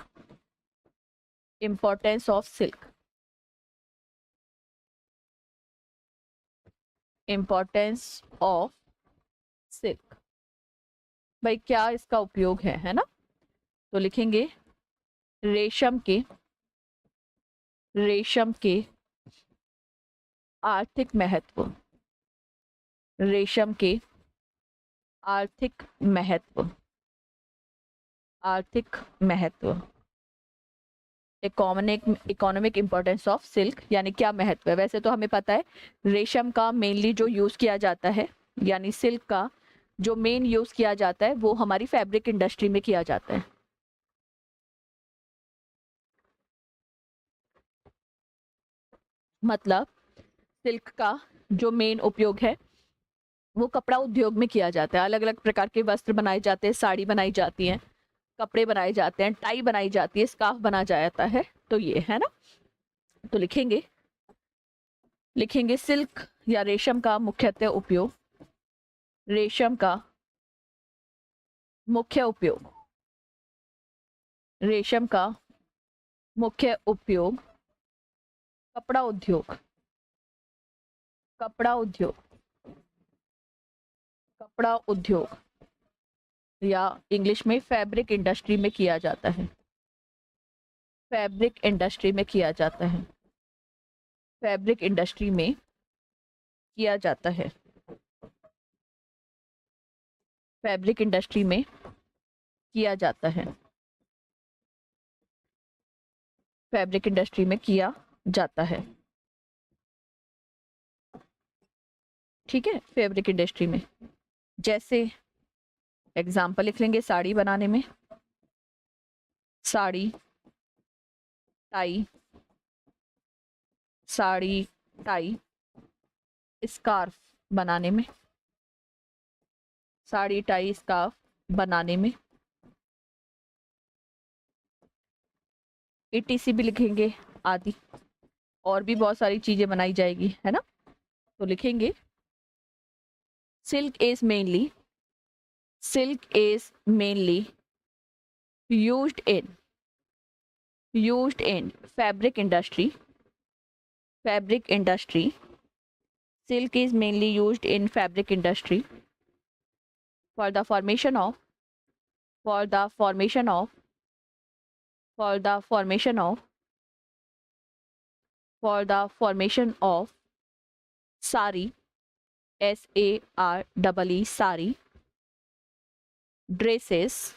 importance of silk, importance of silk. भाई क्या इसका उपयोग है ना? तो लिखेंगे रेशम के, रेशम के आर्थिक महत्व, रेशम के आर्थिक महत्व, आर्थिक महत्व, इकोनॉमिक इंपॉर्टेंस ऑफ सिल्क यानी क्या महत्व है। वैसे तो हमें पता है रेशम का मेनली जो यूज किया जाता है, यानी सिल्क का जो मेन यूज किया जाता है वो हमारी फैब्रिक इंडस्ट्री में किया जाता है। मतलब सिल्क का जो मेन उपयोग है वो कपड़ा उद्योग में किया जाता है। अलग अलग प्रकार के वस्त्र बनाए जाते हैं, साड़ी बनाई जाती है, कपड़े बनाए जाते हैं, टाई बनाई जाती है, स्कार्फ बना जाता है। तो ये है ना, तो लिखेंगे, लिखेंगे सिल्क या रेशम का मुख्यतः उपयोग, रेशम का मुख्य उपयोग, रेशम का मुख्य उपयोग कपड़ा उद्योग, कपड़ा उद्योग, कपड़ा उद्योग या इंग्लिश में फैब्रिक इंडस्ट्री में किया जाता है, फैब्रिक इंडस्ट्री में किया जाता है, फैब्रिक इंडस्ट्री में किया जाता है, फैब्रिक इंडस्ट्री में किया जाता है, फैब्रिक इंडस्ट्री में किया जाता है। ठीक है, फैब्रिक इंडस्ट्री में, जैसे एग्जाम्पल लिख लेंगे साड़ी बनाने में, sari tie, sari tie, scarf बनाने में, साड़ी टाई स्कार्फ बनाने में, ETC भी लिखेंगे आदि, और भी बहुत सारी चीजें बनाई जाएगी, है ना। तो लिखेंगे silk is mainly, silk is mainly used in fabric industry, fabric industry, silk is mainly used in fabric industry for the formation of, for the formation of, for the formation of, for the formation of sari, SAREE, sari, dresses,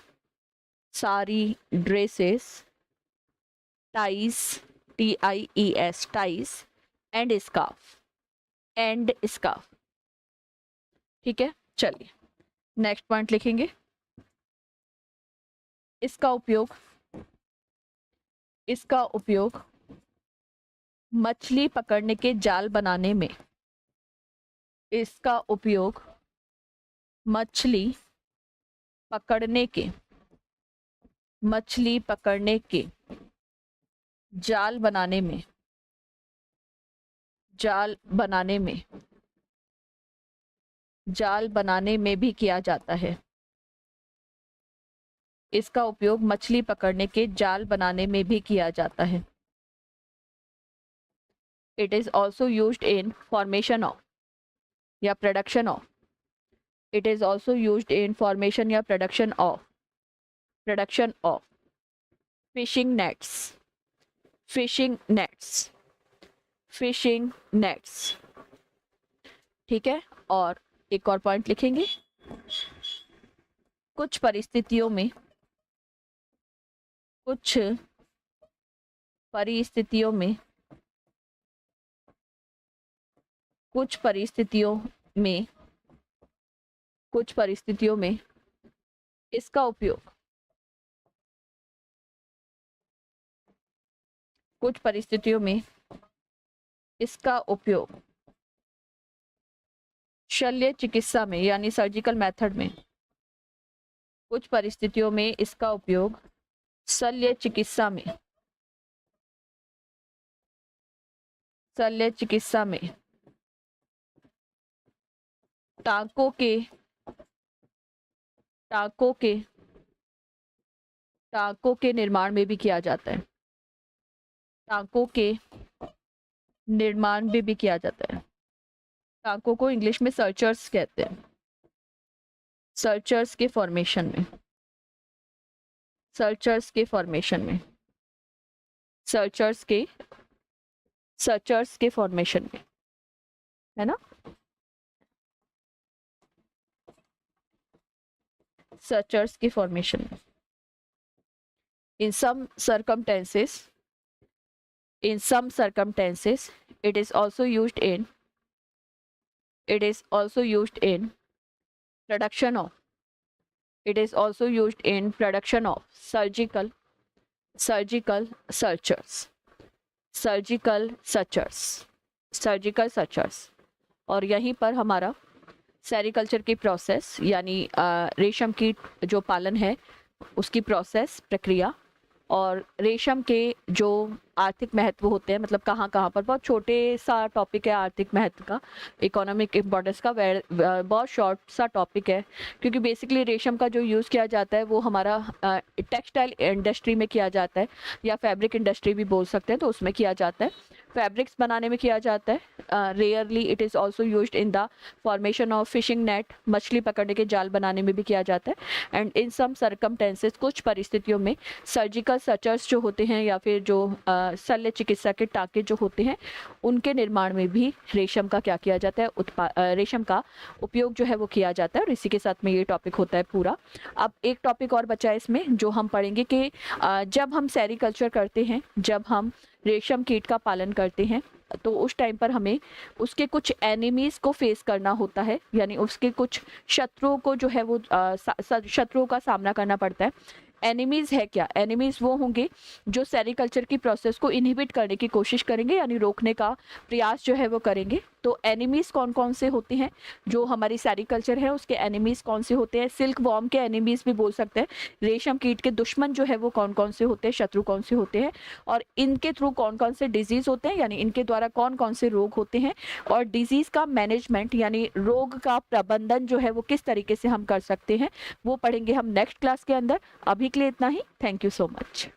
sari dresses, ties, TIES, ties, and scarf, and scarf। ठीक है, चलिए next point लिखेंगे इसका उपयोग, इसका उपयोग मछली पकड़ने के जाल बनाने में, इसका उपयोग मछली पकड़ने के, मछली पकड़ने के जाल बनाने में, जाल बनाने में, जाल बनाने में भी किया जाता है। इसका उपयोग मछली पकड़ने के जाल बनाने में भी किया जाता है। It is also used in formation of या production of, it is also used in formation या production of, production of fishing nets, fishing nets, fishing nets। ठीक है, और एक और पॉइंट लिखेंगे कुछ परिस्थितियों में, कुछ परिस्थितियों में, कुछ परिस्थितियों में, कुछ परिस्थितियों में इसका उपयोग, कुछ परिस्थितियों में इसका उपयोग शल्य चिकित्सा में यानी सर्जिकल मेथड में कुछ परिस्थितियों में इसका उपयोग शल्य चिकित्सा में टांकों के निर्माण में भी किया जाता है। टांकों के निर्माण में भी किया जाता है। टांकों को इंग्लिश में सर्चर्स कहते हैं। सर्चर्स के फॉर्मेशन में है ना, सर्चर्स के फॉर्मेशन में। In some circumstances, it is also used in production of surgical suchars। और यहीं पर हमारा सेरिकल्चर की प्रोसेस यानी रेशम कीट जो पालन है उसकी प्रोसेस, प्रक्रिया, और रेशम के जो आर्थिक महत्व होते हैं, मतलब कहाँ कहाँ पर, बहुत छोटे सा टॉपिक है आर्थिक महत्व का, इकोनॉमिक इम्पोर्टेंस का बहुत शॉर्ट सा टॉपिक है, क्योंकि बेसिकली रेशम का जो यूज़ किया जाता है वो हमारा टेक्सटाइल इंडस्ट्री में किया जाता है, या फैब्रिक इंडस्ट्री भी बोल सकते हैं, तो उसमें किया जाता है, फैब्रिक्स बनाने में किया जाता है। Rarely it is also used in the formation of fishing net, मछली पकड़ने के जाल बनाने में भी किया जाता है। एंड इन सम सर्कमटेंसेस, कुछ परिस्थितियों में सर्जिकल सचर्स जो होते हैं या फिर जो शल्य चिकित्सा के टाँके जो होते हैं उनके निर्माण में भी रेशम का क्या किया जाता है, रेशम का उपयोग जो है वो किया जाता है। और इसी के साथ में ये टॉपिक होता है पूरा। अब एक टॉपिक और बचा है इसमें जो हम पढ़ेंगे कि जब हम सेरिकल्चर करते हैं, जब हम रेशम कीट का पालन करते हैं, तो उस टाइम पर हमें उसके कुछ एनिमीज को फेस करना होता है, यानी उसके कुछ शत्रुओं को जो है वो शत्रुओं का सामना करना पड़ता है। एनिमीज है क्या? एनिमीज वो होंगे जो सेरिकल्चर की प्रोसेस को इनहिबिट करने की कोशिश करेंगे, यानी रोकने का प्रयास जो है वो करेंगे। तो एनिमीज कौन कौन से होते हैं? जो हमारी सेरिकल्चर है उसके एनिमीज कौन से होते हैं? सिल्क वॉर्म के एनिमीज भी बोल सकते हैं। रेशम कीट के दुश्मन जो है वो कौन कौन से होते हैं, शत्रु कौन से होते हैं, और इनके थ्रू कौन कौन से डिजीज होते हैं, यानी इनके द्वारा कौन कौन से रोग होते हैं, और डिजीज का मैनेजमेंट यानी रोग का प्रबंधन जो है वो किस तरीके से हम कर सकते हैं, वो पढ़ेंगे हम नेक्स्ट क्लास के अंदर। अभी के लिए इतना ही। Thank you so much.